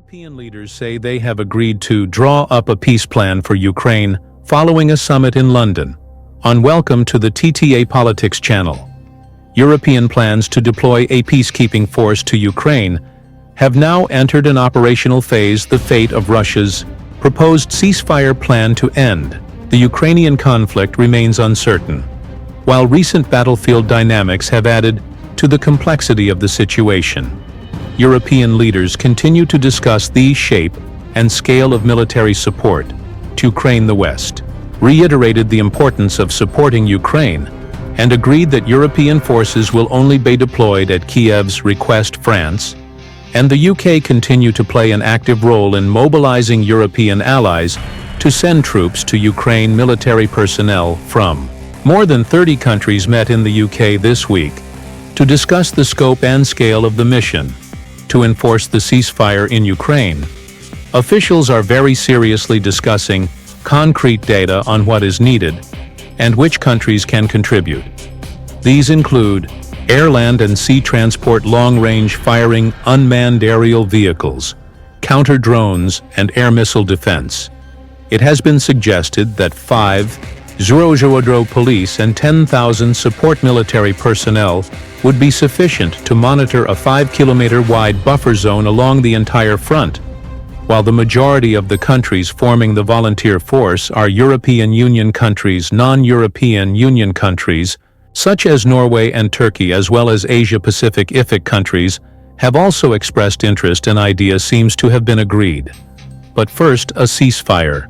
European leaders say they have agreed to draw up a peace plan for Ukraine following a summit in London. On Welcome to the TTA Politics channel. European plans to deploy a peacekeeping force to Ukraine have now entered an operational phase. The fate of Russia's proposed ceasefire plan to end the Ukrainian conflict remains uncertain, while recent battlefield dynamics have added to the complexity of the situation. European leaders continue to discuss the shape and scale of military support to Ukraine. The West reiterated the importance of supporting Ukraine and agreed that European forces will only be deployed at Kiev's request. France and the UK continue to play an active role in mobilizing European allies to send troops to Ukraine. Military personnel from more than 30 countries met in the UK this week to discuss the scope and scale of the mission to enforce the ceasefire in Ukraine. Officials are very seriously discussing concrete data on what is needed and which countries can contribute. These include air, land, and sea transport, long-range firing, unmanned aerial vehicles, counter-drones, and air missile defense. It has been suggested that 5,000 police and 10,000 support military personnel would be sufficient to monitor a 5-kilometer-wide buffer zone along the entire front, while the majority of the countries forming the volunteer force are European Union countries. Non-European Union countries, such as Norway and Turkey, as well as Asia-Pacific IFIC countries, have also expressed interest. An idea seems to have been agreed. But first, a ceasefire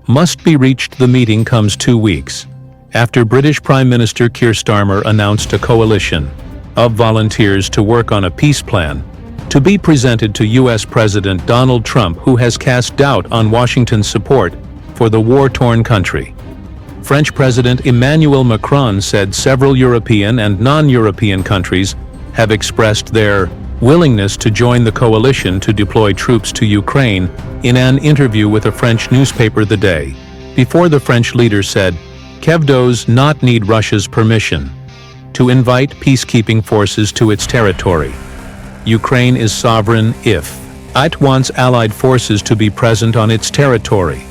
must be reached. The meeting comes 2 weeks after British Prime Minister Keir Starmer announced a coalition of volunteers to work on a peace plan to be presented to U.S. President Donald Trump, who has cast doubt on Washington's support for the war-torn country. French President Emmanuel Macron said several European and non-European countries have expressed their willingness to join the coalition to deploy troops to Ukraine. In an interview with a French newspaper the day before, the French leader said Kiev does not need Russia's permission to invite peacekeeping forces to its territory. Ukraine is sovereign if it wants allied forces to be present on its territory.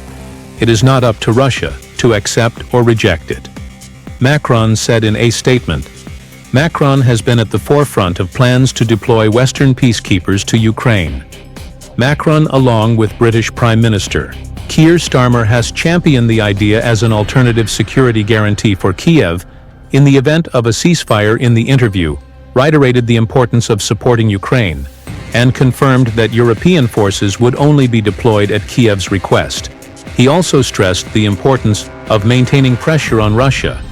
It is not up to Russia to accept or reject it, Macron said in a statement. Macron has been at the forefront of plans to deploy Western peacekeepers to Ukraine. Macron, along with British Prime Minister Keir Starmer, has championed the idea as an alternative security guarantee for Kiev in the event of a ceasefire. In the interview, reiterated the importance of supporting Ukraine and confirmed that European forces would only be deployed at Kiev's request. He also stressed the importance of maintaining pressure on Russia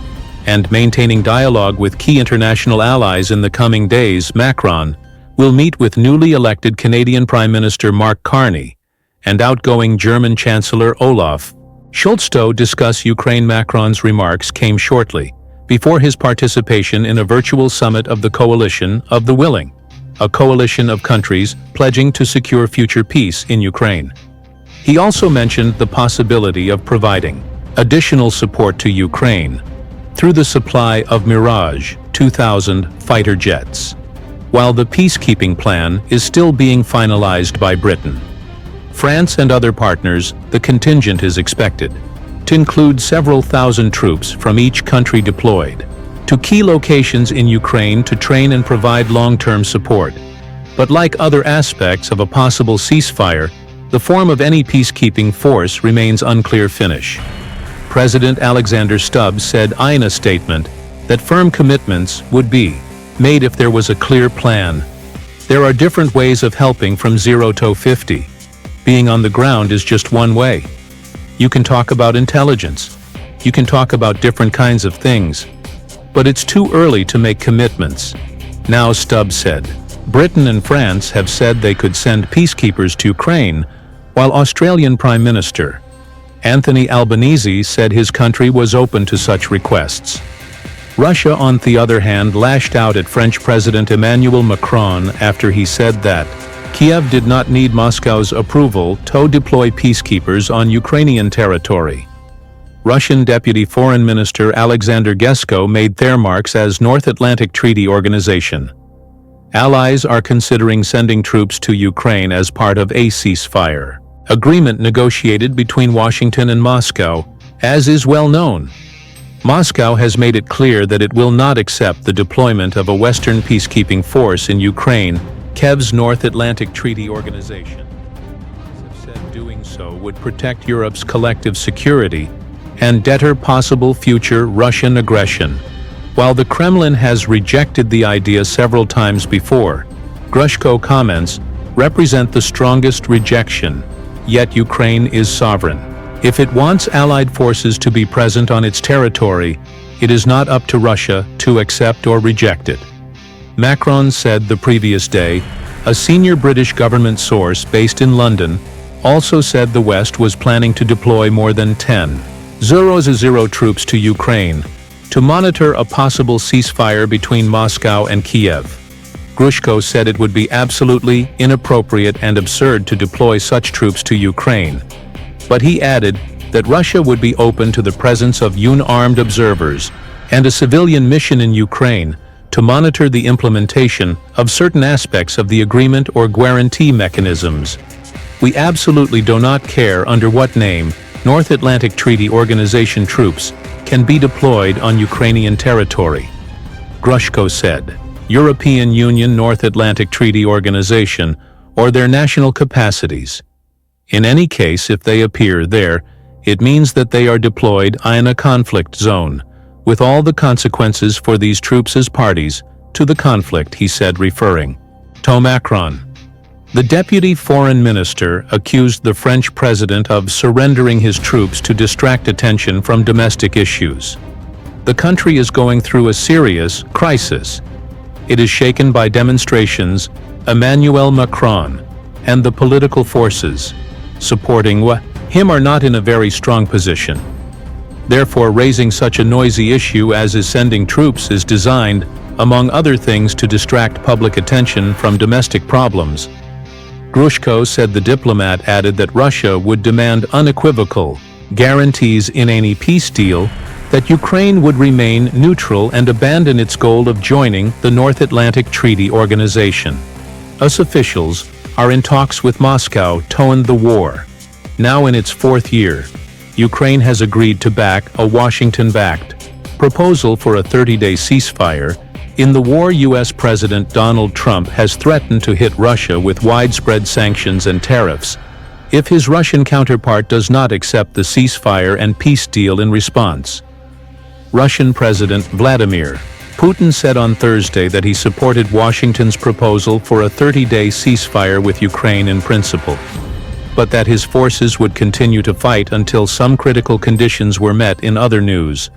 and maintaining dialogue with key international allies. In the coming days, Macron will meet with newly elected Canadian Prime Minister Mark Carney and outgoing German Chancellor Olaf Scholz to discuss Ukraine. Macron's remarks came shortly before his participation in a virtual summit of the Coalition of the Willing, a coalition of countries pledging to secure future peace in Ukraine. He also mentioned the possibility of providing additional support to Ukraine through the supply of Mirage 2000 fighter jets. While the peacekeeping plan is still being finalized by Britain, France, and other partners, the contingent is expected to include several thousand troops from each country deployed to key locations in Ukraine to train and provide long-term support. But like other aspects of a possible ceasefire, the form of any peacekeeping force remains unclear. Finish. President Alexander Stubbs said in a statement that firm commitments would be made if there was a clear plan. There are different ways of helping from 0 to 50. Being on the ground is just one way. You can talk about intelligence. You can talk about different kinds of things. But it's too early to make commitments now, Stubbs said. Britain and France have said they could send peacekeepers to Ukraine, while Australian Prime Minister Anthony Albanese said his country was open to such requests. Russia, on the other hand, lashed out at French President Emmanuel Macron after he said that Kiev did not need Moscow's approval to deploy peacekeepers on Ukrainian territory. Russian Deputy Foreign Minister Alexander Gesko made their marks as North Atlantic Treaty Organization Allies are considering sending troops to Ukraine as part of a ceasefire agreement negotiated between Washington and Moscow, as is well known. Moscow has made it clear that it will not accept the deployment of a Western peacekeeping force in Ukraine, Kiev's North Atlantic Treaty Organization. Said doing so would protect Europe's collective security and deter possible future Russian aggression. While the Kremlin has rejected the idea several times before, Grushko comments represent the strongest rejection, yet Ukraine is sovereign. If it wants Allied forces to be present on its territory, it is not up to Russia to accept or reject it. Macron said the previous day. A senior British government source based in London also said the West was planning to deploy more than 10,000 troops to Ukraine to monitor a possible ceasefire between Moscow and Kiev. Grushko said it would be absolutely inappropriate and absurd to deploy such troops to Ukraine. But he added that Russia would be open to the presence of unarmed observers and a civilian mission in Ukraine to monitor the implementation of certain aspects of the agreement or guarantee mechanisms. We absolutely do not care under what name North Atlantic Treaty Organization troops can be deployed on Ukrainian territory. Grushko said, European Union North Atlantic Treaty Organization or their national capacities. In any case, if they appear there, it means that they are deployed in a conflict zone, with all the consequences for these troops as parties to the conflict, he said, referring to Macron. The deputy foreign minister accused the French president of surrendering his troops to distract attention from domestic issues. The country is going through a serious crisis. It is shaken by demonstrations. Emmanuel Macron and the political forces supporting him are not in a very strong position. Therefore, raising such a noisy issue as is sending troops is designed, among other things, to distract public attention from domestic problems. Grushko said the diplomat added that Russia would demand unequivocal guarantees in any peace deal that Ukraine would remain neutral and abandon its goal of joining the North Atlantic Treaty Organization. US officials are in talks with Moscow to end the war. Now in its fourth year, Ukraine has agreed to back a Washington-backed proposal for a 30-day ceasefire. In the war, U.S. President Donald Trump has threatened to hit Russia with widespread sanctions and tariffs if his Russian counterpart does not accept the ceasefire and peace deal in response. Russian President Vladimir Putin said on Thursday that he supported Washington's proposal for a 30-day ceasefire with Ukraine in principle, but that his forces would continue to fight until some critical conditions were met. In other news,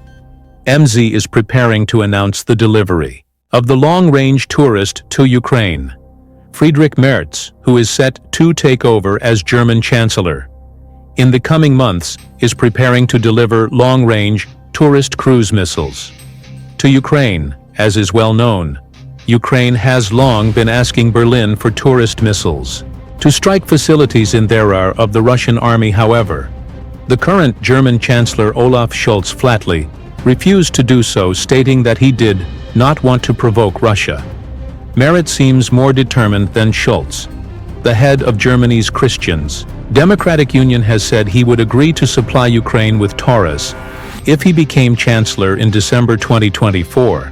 MZ is preparing to announce the delivery of the long-range tourist to Ukraine. Friedrich Merz, who is set to take over as German Chancellor in the coming months, is preparing to deliver long-range tourist cruise missiles to Ukraine. As is well known, Ukraine has long been asking Berlin for tourist missiles to strike facilities in there of the Russian army. However, the current German Chancellor Olaf Scholz flatly refused to do so, stating that he did not want to provoke Russia. Merz seems more determined than Scholz. The head of Germany's Christians Democratic Union has said he would agree to supply Ukraine with Taurus if he became chancellor in December 2024,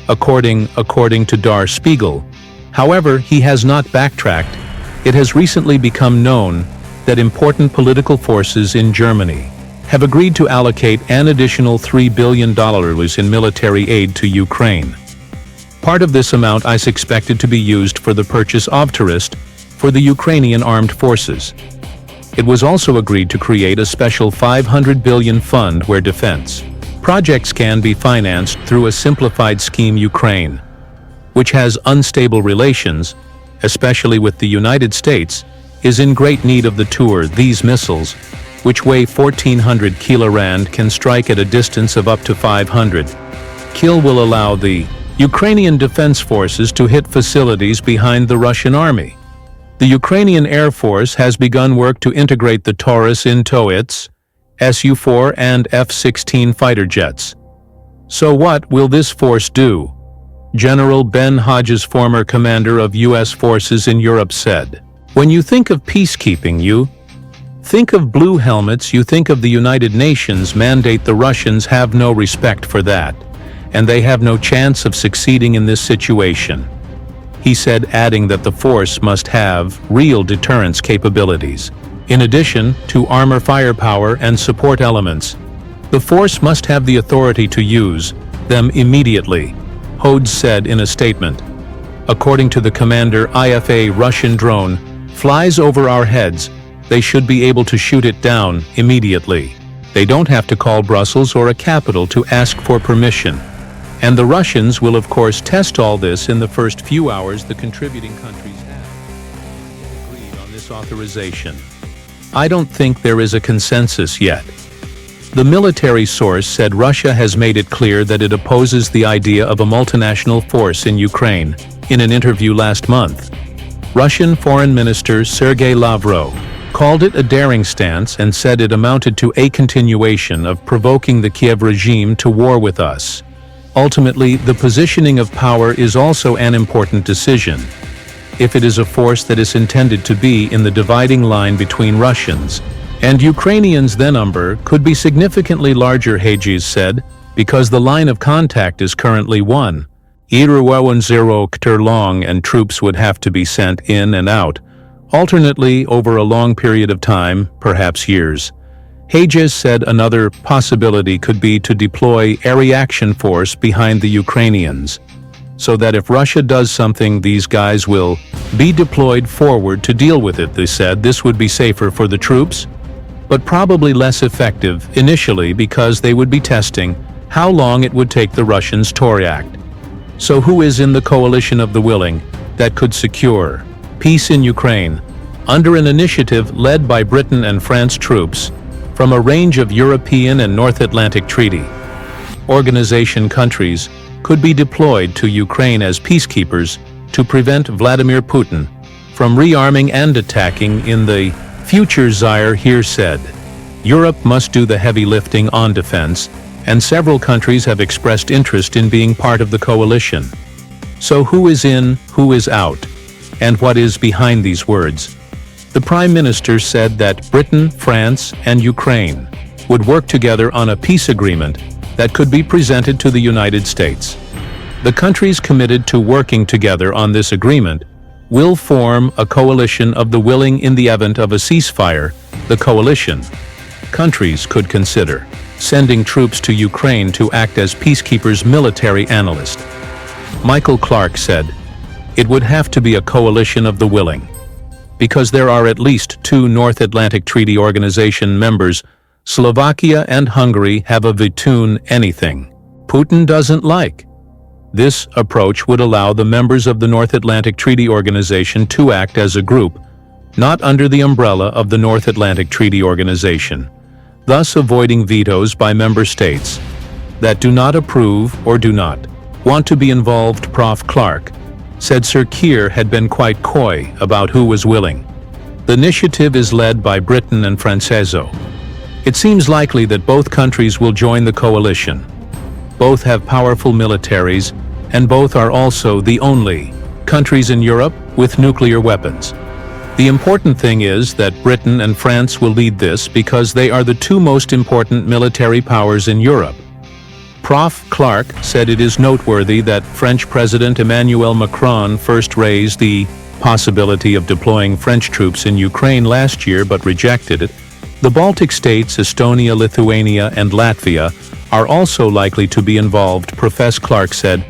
according to Der Spiegel. However, he has not backtracked. It has recently become known that important political forces in Germany have agreed to allocate an additional $3 billion in military aid to Ukraine. Part of this amount is expected to be used for the purchase of tourists for the Ukrainian armed forces. It was also agreed to create a special $500 billion fund where defense projects can be financed through a simplified scheme. Ukraine, which has unstable relations, especially with the United States, is in great need of the tour. These missiles, which weigh 1,400 kilorand, can strike at a distance of up to 500 kil, will allow the Ukrainian defense forces to hit facilities behind the Russian army. The Ukrainian Air Force has begun work to integrate the Taurus into its Su-4 and F-16 fighter jets. So what will this force do? General Ben Hodges, former commander of U.S. forces in Europe, said. When you think of peacekeeping, you think of blue helmets, you think of the United Nations mandate. The Russians have no respect for that, and they have no chance of succeeding in this situation. He said, adding that the force must have real deterrence capabilities. In addition to armor, firepower, and support elements, the force must have the authority to use them immediately, Hodges said in a statement. According to the commander, if a Russian drone flies over our heads, they should be able to shoot it down immediately. They don't have to call Brussels or a capital to ask for permission. And the Russians will of course test all this in the first few hours. The contributing countries have agreed on this authorization. I don't think there is a consensus yet. The military source said Russia has made it clear that it opposes the idea of a multinational force in Ukraine. In an interview last month, Russian Foreign Minister Sergei Lavrov called it a daring stance and said it amounted to a continuation of provoking the Kiev regime to war with us. Ultimately, the positioning of power is also an important decision. If it is a force that is intended to be in the dividing line between Russians and Ukrainians, then number could be significantly larger, Hodges said, because the line of contact is currently 1.10 km long and troops would have to be sent in and out, alternately over a long period of time, perhaps years. Hodges said another possibility could be to deploy a reaction force behind the Ukrainians, so that if Russia does something, these guys will be deployed forward to deal with it. They said this would be safer for the troops, but probably less effective initially because they would be testing how long it would take the Russians to react. So who is in the coalition of the willing that could secure peace in Ukraine under an initiative led by Britain and France? Troops from a range of European and North Atlantic Treaty Organization countries could be deployed to Ukraine as peacekeepers to prevent Vladimir Putin from rearming and attacking in the future. Zaire here said, Europe must do the heavy lifting on defense, and several countries have expressed interest in being part of the coalition. So who is in, who is out, and what is behind these words? The Prime Minister said that Britain, France, and Ukraine would work together on a peace agreement that could be presented to the United States. The countries committed to working together on this agreement will form a coalition of the willing in the event of a ceasefire. The coalition countries could consider sending troops to Ukraine to act as peacekeepers. Military analyst Michael Clark said, it would have to be a coalition of the willing, because there are at least 2 North Atlantic Treaty Organization members. Slovakia and Hungary have a veto on anything Putin doesn't like. This approach would allow the members of the North Atlantic Treaty Organization to act as a group, not under the umbrella of the North Atlantic Treaty Organization, thus avoiding vetoes by member states that do not approve or do not want to be involved. Prof. Clark said Sir Keir had been quite coy about who was willing. The initiative is led by Britain and France. It seems likely that both countries will join the coalition. Both have powerful militaries, and both are also the only countries in Europe with nuclear weapons. The important thing is that Britain and France will lead this because they are the 2 most important military powers in Europe. Prof. Clark said it is noteworthy that French President Emmanuel Macron first raised the possibility of deploying French troops in Ukraine last year but rejected it. The Baltic states, Estonia, Lithuania, and Latvia are also likely to be involved. Prof. Clark said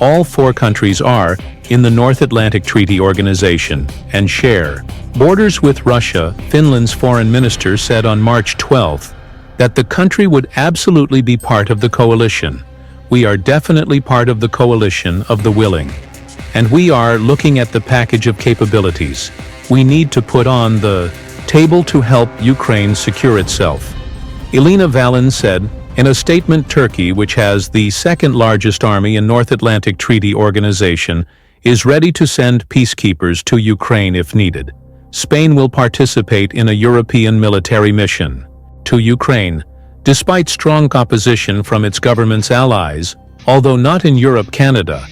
all 4 countries are in the North Atlantic Treaty Organization and share borders with Russia. Finland's foreign minister said on March 12 that the country would absolutely be part of the coalition. We are definitely part of the coalition of the willing, and we are looking at the package of capabilities we need to put on the table to help Ukraine secure itself. Elena Valin said in a statement, Turkey, which has the 2nd largest army in North Atlantic Treaty Organization, is ready to send peacekeepers to Ukraine if needed. Spain will participate in a European military mission to Ukraine, despite strong opposition from its government's allies, although not in Europe. Canada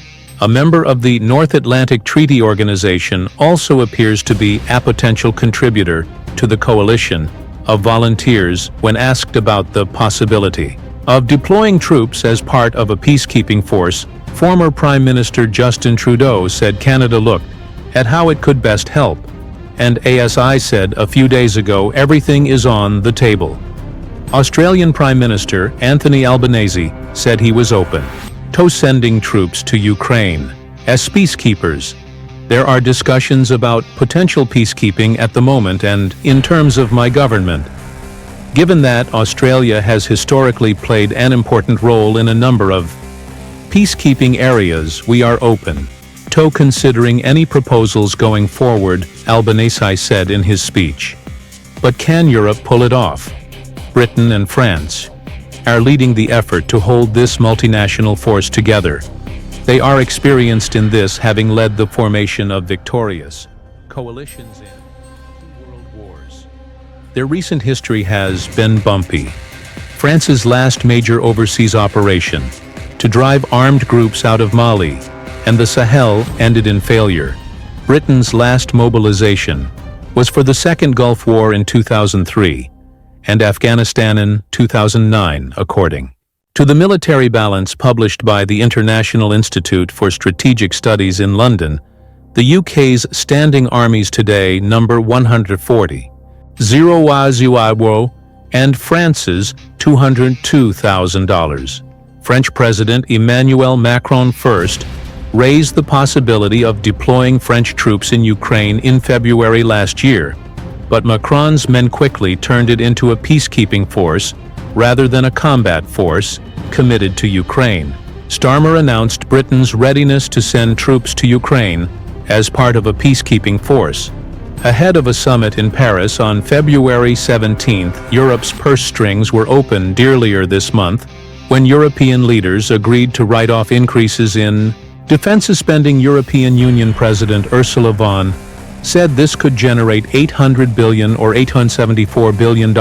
a member of the North Atlantic Treaty Organization, also appears to be a potential contributor to the coalition of volunteers when asked about the possibility of deploying troops as part of a peacekeeping force. Former Prime Minister Justin Trudeau said Canada looked at how it could best help, and ASI said a few days ago everything is on the table. Australian Prime Minister Anthony Albanese said he was open to sending troops to Ukraine as peacekeepers. There are discussions about potential peacekeeping at the moment, and in terms of my government, given that Australia has historically played an important role in a number of peacekeeping areas, we are open to considering any proposals going forward, Albanese said in his speech. But can Europe pull it off? Britain and France are leading the effort to hold this multinational force together. They are experienced in this, having led the formation of victorious coalitions in two world wars. Their recent history has been bumpy. France's last major overseas operation to drive armed groups out of Mali and the Sahel ended in failure. Britain's last mobilization was for the Second Gulf War in 2003 and Afghanistan in 2009, according to the military balance published by the International Institute for Strategic Studies in London. The UK's standing armies today number 140, and France's $202,000. French President Emmanuel Macron first raised the possibility of deploying French troops in Ukraine in February last year, but Macron's men quickly turned it into a peacekeeping force rather than a combat force committed to Ukraine. Starmer announced Britain's readiness to send troops to Ukraine as part of a peacekeeping force. Ahead of a summit in Paris on February 17th, Europe's purse strings were opened earlier this month when European leaders agreed to write off increases in defense spending. European Union President Ursula von said this could generate $800 billion or $874 billion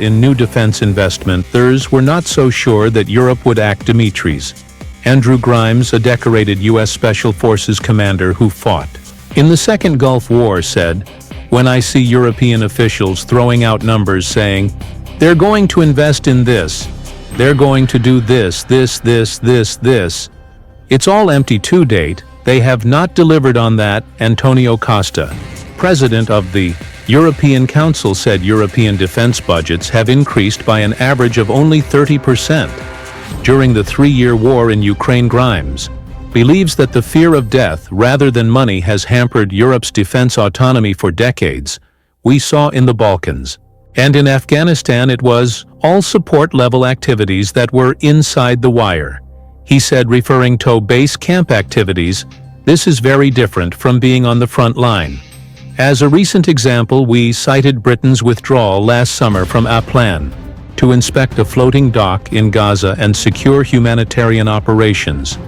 in new defense investment. Others were not so sure that Europe would act. Dimitri's Andrew Grimes, a decorated U.S. Special Forces commander who fought in the Second Gulf War, said, "When I see European officials throwing out numbers saying, they're going to invest in this, they're going to do this, it's all empty. To date, they have not delivered on that." Antonio Costa, president of the European Council, said European defense budgets have increased by an average of only 30% during the three-year war in Ukraine. Grimes believes that the fear of death rather than money has hampered Europe's defense autonomy for decades. We saw in the Balkans and in Afghanistan it was all support-level activities that were inside the wire. He said, referring to base camp activities, "This is very different from being on the front line." As a recent example, we cited Britain's withdrawal last summer from a plan to inspect a floating dock in Gaza and secure humanitarian operations.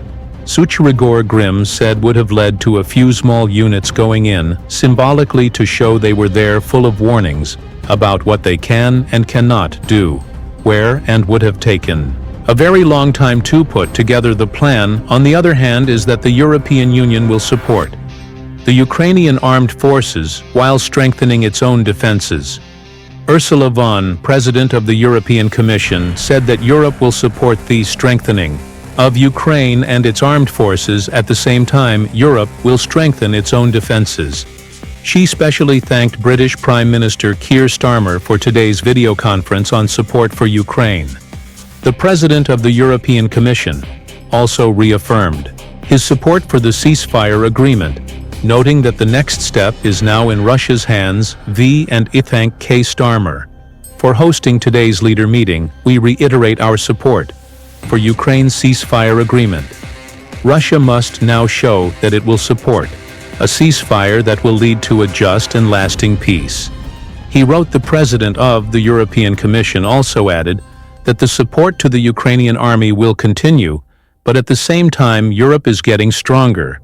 Suchrigor Grimm said would have led to a few small units going in, symbolically to show they were there, full of warnings about what they can and cannot do, where, and would have taken a very long time to put together the plan. On the other hand, is that the European Union will support the Ukrainian armed forces while strengthening its own defenses. Ursula von, president of the European Commission, said that Europe will support the strengthening of Ukraine and its armed forces. At the same time, Europe will strengthen its own defenses. She specially thanked British Prime Minister Keir Starmer for today's video conference on support for Ukraine. The president of the European Commission also reaffirmed his support for the ceasefire agreement, noting that the next step is now in Russia's hands. And I thank K. Starmer for hosting today's leader meeting. We reiterate our support for Ukraine's ceasefire agreement. Russia must now show that it will support a ceasefire that will lead to a just and lasting peace. He wrote. The president of the European Commission also added that the support to the Ukrainian army will continue, but at the same time Europe is getting stronger.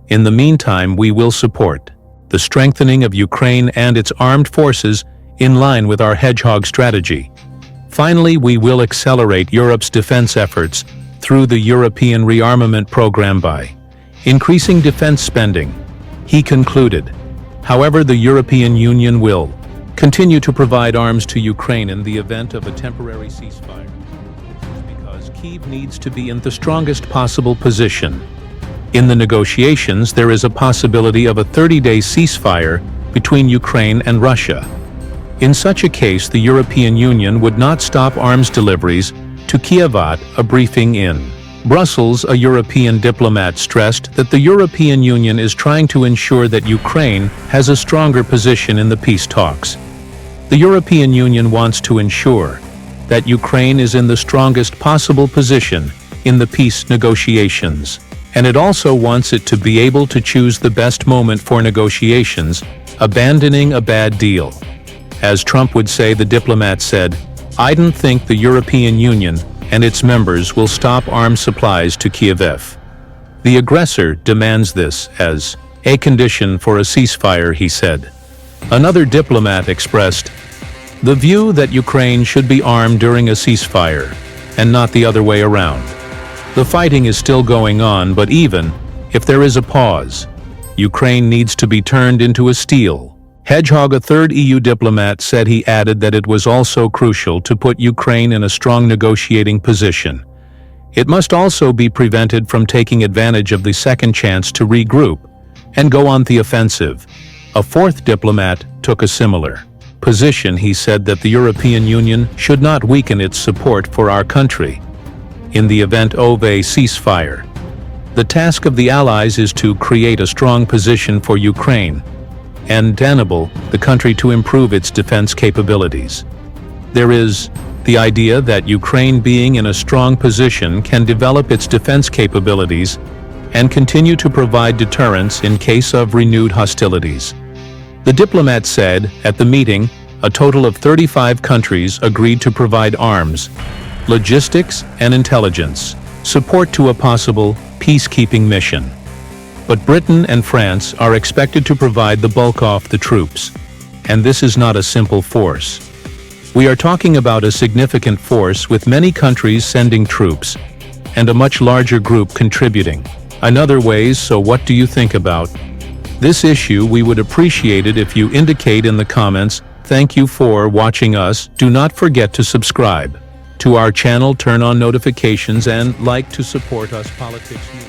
In the meantime, we will support the strengthening of Ukraine and its armed forces in line with our hedgehog strategy. Finally, we will accelerate Europe's defense efforts through the European rearmament program by increasing defense spending. He concluded, however, the European Union will continue to provide arms to Ukraine in the event of a temporary ceasefire. This is because Kyiv needs to be in the strongest possible position. In the negotiations, there is a possibility of a 30-day ceasefire between Ukraine and Russia. In such a case, the European Union would not stop arms deliveries to Kyiv. At a briefing in Brussels, a European diplomat stressed that the European Union is trying to ensure that Ukraine has a stronger position in the peace talks. The European Union wants to ensure that Ukraine is in the strongest possible position in the peace negotiations, and it also wants it to be able to choose the best moment for negotiations, abandoning a bad deal. As Trump would say, the diplomat said, "I don't think the European Union and its members will stop arms supplies to Kyiv. The aggressor demands this as a condition for a ceasefire," he said. Another diplomat expressed the view that Ukraine should be armed during a ceasefire, and not the other way around. The fighting is still going on, but even if there is a pause, Ukraine needs to be turned into a steel hedgehog. A third EU diplomat said. He added that it was also crucial to put Ukraine in a strong negotiating position. It must also be prevented from taking advantage of the second chance to regroup and go on the offensive. A fourth diplomat took a similar position. He said that the European Union should not weaken its support for our country in the event of a ceasefire. The task of the Allies is to create a strong position for Ukraine and enable the country to improve its defense capabilities. There is the idea that Ukraine, being in a strong position, can develop its defense capabilities and continue to provide deterrence in case of renewed hostilities. The diplomat said at the meeting, a total of 35 countries agreed to provide arms, logistics, and intelligence support to a possible peacekeeping mission. But Britain and France are expected to provide the bulk of the troops, and this is not a simple force. We are talking about a significant force with many countries sending troops, and a much larger group contributing in other ways. So what do you think about this issue? We would appreciate it if you indicate in the comments. Thank you for watching us. Do not forget to subscribe to our channel, turn on notifications, and like to support us politics news.